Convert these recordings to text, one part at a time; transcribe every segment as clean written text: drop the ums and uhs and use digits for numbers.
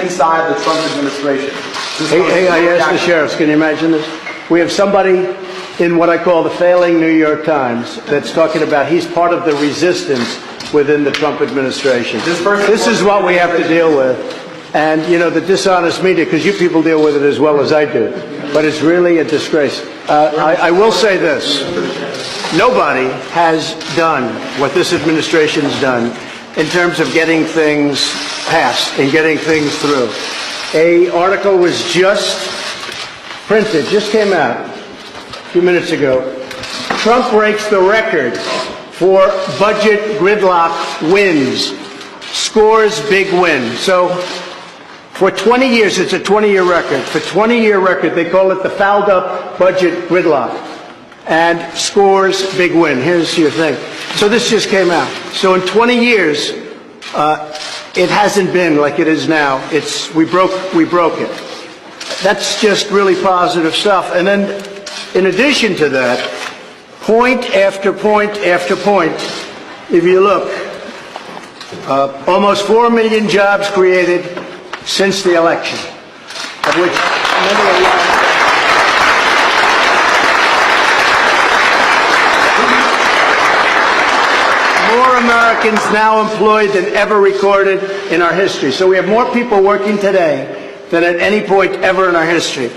inside the Trump administration. Hey, I asked the sheriffs, can you imagine this? We have somebody in what I call the failing New York Times that's talking about he's part of the resistance within the Trump administration. This is what we have to deal with. And, you know, the dishonest media, because you people deal with it as well as I do. But it's really a disgrace. I will say this. Nobody has done what this administration's done in terms of getting things passed and getting things through. An article was just printed, just came out a few minutes ago. Trump breaks the record for budget gridlock wins, scores big win. So for 20 years, it's a 20-year record. For 20-year record, they call it the fouled up budget gridlock, and scores big win. Here's your thing. So this just came out. So in 20 years, it hasn't been like it is now. We broke it. That's just really positive stuff. And then, in addition to that, point after point after point, if you look, almost 4 million jobs created since the election, of which many are young. More Americans now employed than ever recorded in our history. So we have more people working today than at any point ever in our history.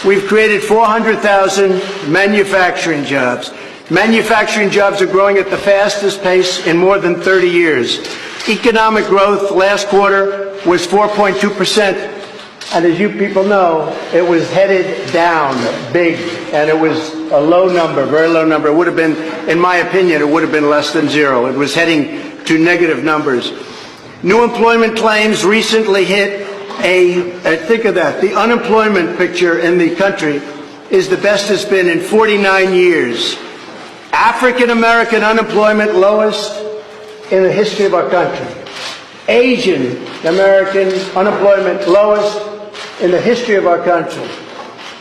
We've created 400,000 manufacturing jobs. Manufacturing jobs are growing at the fastest pace in more than 30 years. Economic growth last quarter was 4.2%, and as you people know, it was headed down big, and it was a low number, very low number. It would have been, in my opinion, it would have been less than zero. It was heading to negative numbers. New employment claims recently hit think of that, the unemployment picture in the country is the best it's been in 49 years. African American unemployment lowest in the history of our country. Asian American unemployment lowest in the history of our country.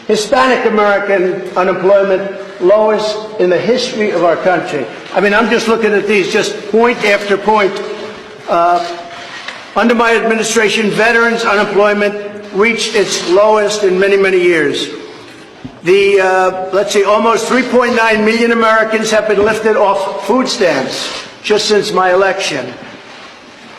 Hispanic American unemployment lowest in the history of our country. I mean, I'm just looking at these, just point after point. Under my administration, veterans unemployment reached its lowest in many, many years. Let's see, almost 3.9 million Americans have been lifted off food stamps just since my election.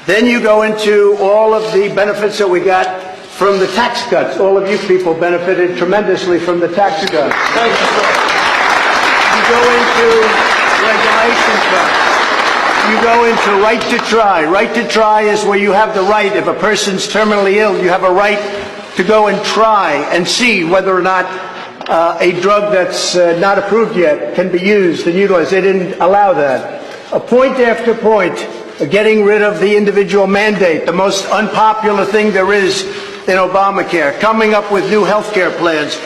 Then you go into all of the benefits that we got from the tax cuts. All of you people benefited tremendously from the tax cuts. Thank you. You go into regulation cuts. You go into right to try. Right to try is where you have the right, if a person's terminally ill, you have a right to go and try and see whether or not a drug that's not approved yet can be used and utilized. They didn't allow that. Point after point, getting rid of the individual mandate, the most unpopular thing there is in Obamacare, coming up with new health care plans.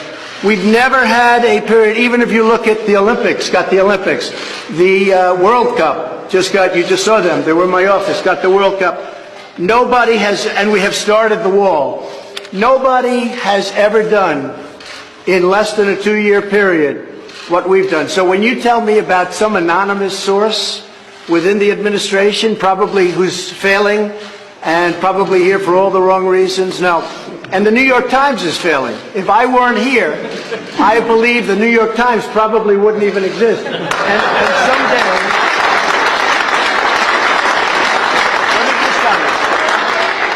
We've never had a period, even if you look at the Olympics, the World Cup, you just saw them, they were in my office, got the World Cup. Nobody has, and we have started the wall. Nobody has ever done in less than a 2-year period what we've done. So when you tell me about some anonymous source within the administration, probably who's failing and probably here for all the wrong reasons, no. And the New York Times is failing. If I weren't here, I believe the New York Times probably wouldn't even exist.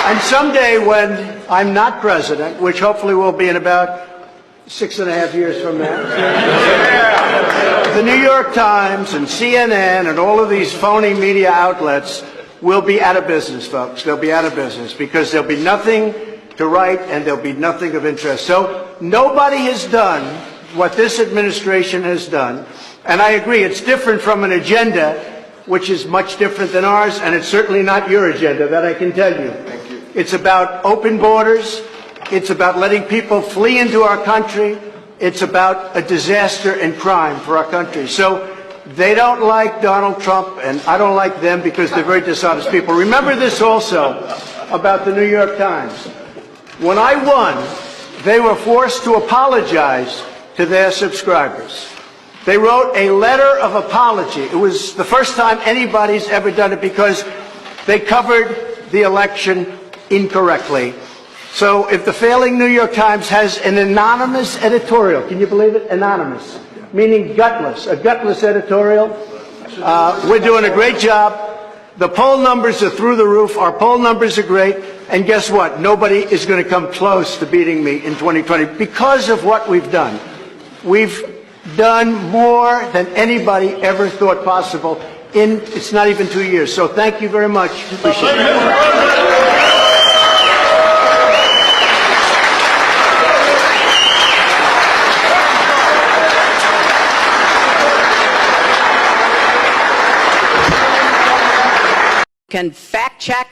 And someday when I'm not president, which hopefully will be in about 6.5 years from now, the New York Times and CNN and all of these phony media outlets will be out of business, folks. They'll be out of business because there'll be nothing to write and there'll be nothing of interest. So nobody has done what this administration has done. And I agree, it's different from an agenda, which is much different than ours, and it's certainly not your agenda, that I can tell you. Thank you. It's about open borders. It's about letting people flee into our country. It's about a disaster and crime for our country. So they don't like Donald Trump, and I don't like them because they're very dishonest people. Remember this also about the New York Times. When I won, they were forced to apologize to their subscribers. They wrote a letter of apology. It was the first time anybody's ever done it because they covered the election incorrectly. So if the failing New York Times has an anonymous editorial, can you believe it? Anonymous, meaning gutless, a gutless editorial. We're doing a great job. The poll numbers are through the roof. Our poll numbers are great. And guess what? Nobody is going to come close to beating me in 2020 because of what we've done. We've done more than anybody ever thought possible in, it's not even 2 years. So thank you very much. Appreciate it. Can fact check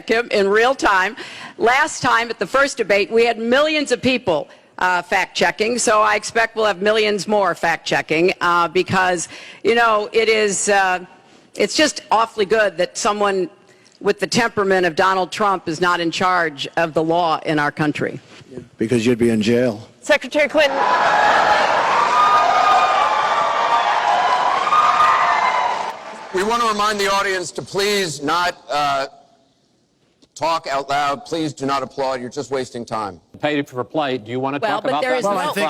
him in real time. Last time at the first debate, we had millions of people fact checking, so I expect we'll have millions more fact checking because, you know, it's just awfully good that someone with the temperament of Donald Trump is not in charge of the law in our country. Because you'd be in jail. Secretary Clinton. We want to remind the audience to please not talk out loud. Please do not applaud. You're just wasting time. Paid for play. Do you want to talk about that?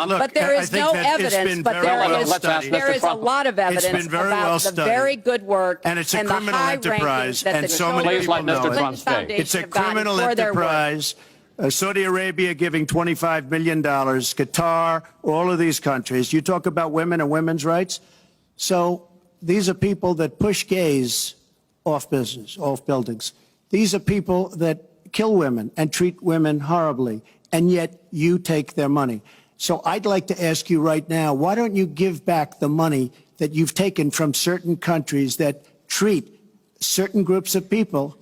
But there is no evidence. But there is a lot of evidence about the very good work and it's a criminal enterprise, and so many people know it. It's a criminal enterprise. Saudi Arabia giving $25 million, Qatar, all of these countries. You talk about women and women's rights. So these are people that push gays off buildings. These are people that kill women and treat women horribly, and yet you take their money. So I'd like to ask you right now, why don't you give back the money that you've taken from certain countries that treat certain groups of people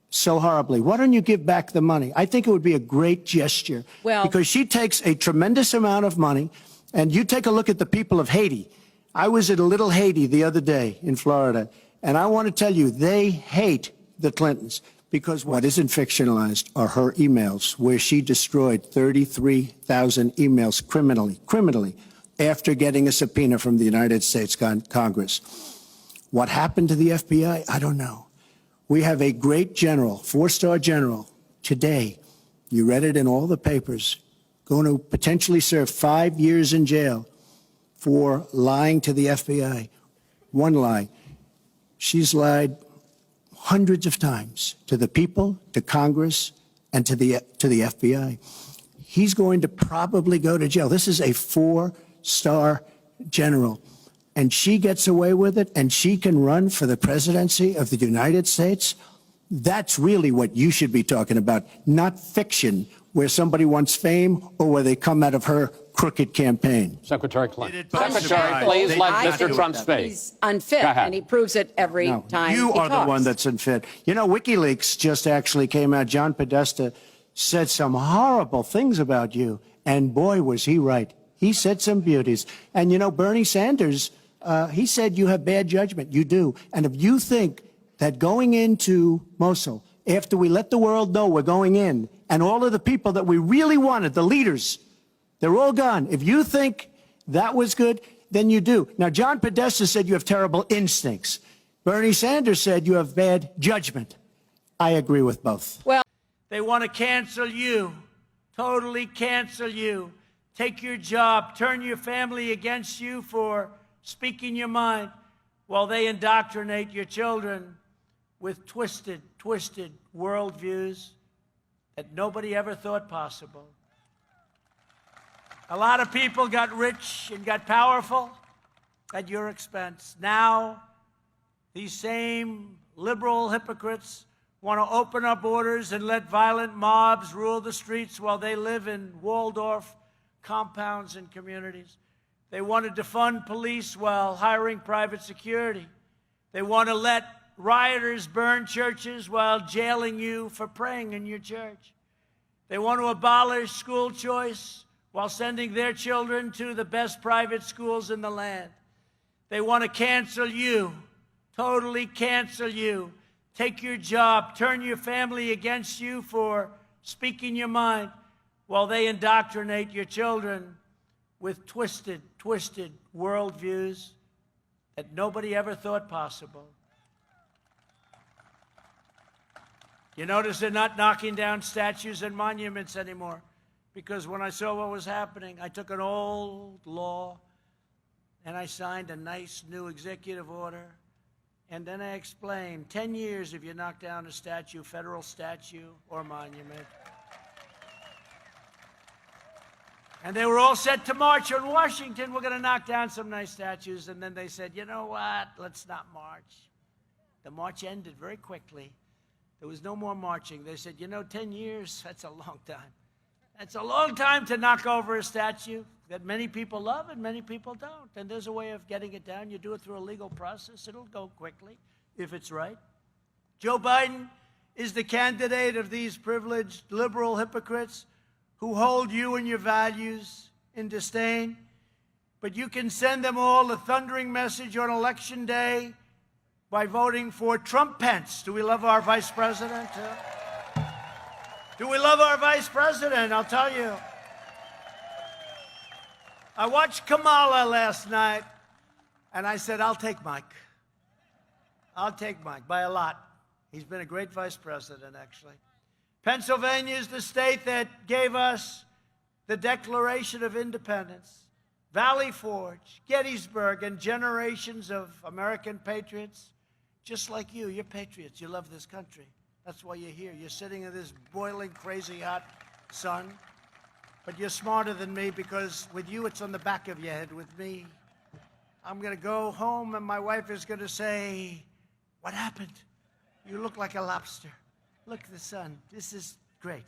so horribly? Why don't you give back the money? I think it would be a great gesture, because she takes a tremendous amount of money, and you take a look at the people of Haiti. I was at a little Haiti the other day in Florida, and I want to tell you, they hate the Clintons, because what isn't fictionalized are her emails, where she destroyed 33,000 emails criminally, after getting a subpoena from the United States Congress. What happened to the FBI? I don't know. We have a great general, 4-star general, today, you read it in all the papers, going to potentially serve 5 years in jail for lying to the FBI. One lie. She's lied hundreds of times to the people, to Congress, and to the FBI. He's going to probably go to jail. This is a 4-star general, and she gets away with it, and she can run for the presidency of the United States. That's really what you should be talking about, not fiction, where somebody wants fame or where they come out of her crooked campaign. Secretary Clinton. Secretary, please let Mr. Trump speak. He's unfit, and he proves it every time you he are talks. the one that's unfit. You know, WikiLeaks just actually came out. John Podesta said some horrible things about you, and boy, was he right. He said some beauties. And, you know, Bernie Sanders, he said you have bad judgment. You do. And if you think that going into Mosul, after we let the world know we're going in, and all of the people that we really wanted, the leaders, they're all gone. If you think that was good, then you do. Now, John Podesta said you have terrible instincts. Bernie Sanders said you have bad judgment. I agree with both. Well, they want to cancel you, totally cancel you, take your job, turn your family against you for speaking your mind, while they indoctrinate your children with twisted worldviews that nobody ever thought possible. A lot of people got rich and got powerful at your expense. Now, these same liberal hypocrites want to open up borders and let violent mobs rule the streets while they live in Waldorf compounds and communities. They want to defund police while hiring private security. They want to let rioters burn churches while jailing you for praying in your church. They want to abolish school choice while sending their children to the best private schools in the land. They want to cancel you, totally cancel you, take your job, turn your family against you for speaking your mind, while they indoctrinate your children with twisted worldviews that nobody ever thought possible. You notice they're not knocking down statues and monuments anymore, because when I saw what was happening, I took an old law and I signed a nice new executive order, and then I explained 10 years if you knock down a statue, federal statue or monument. And they were all set to march on Washington. We're going to knock down some nice statues. And then they said, you know what? Let's not march. The march ended very quickly. There was no more marching. They said, 10 years, that's a long time. That's a long time to knock over a statue that many people love and many people don't. And there's a way of getting it down. You do it through a legal process. It'll go quickly if it's right. Joe Biden is the candidate of these privileged liberal hypocrites who hold you and your values in disdain. But you can send them all a thundering message on Election Day by voting for Trump Pence. Do we love our vice president? Do we love our vice president? I'll tell you. I watched Kamala last night, and I said, I'll take Mike. I'll take Mike by a lot. He's been a great vice president, actually. Pennsylvania is the state that gave us the Declaration of Independence, Valley Forge, Gettysburg, and generations of American patriots, just like you. You're patriots. You love this country. That's why you're here. You're sitting in this boiling, crazy hot sun. But you're smarter than me, because with you, it's on the back of your head. With me, I'm going to go home, and my wife is going to say, what happened? You look like a lobster. Look at the sun. This is great.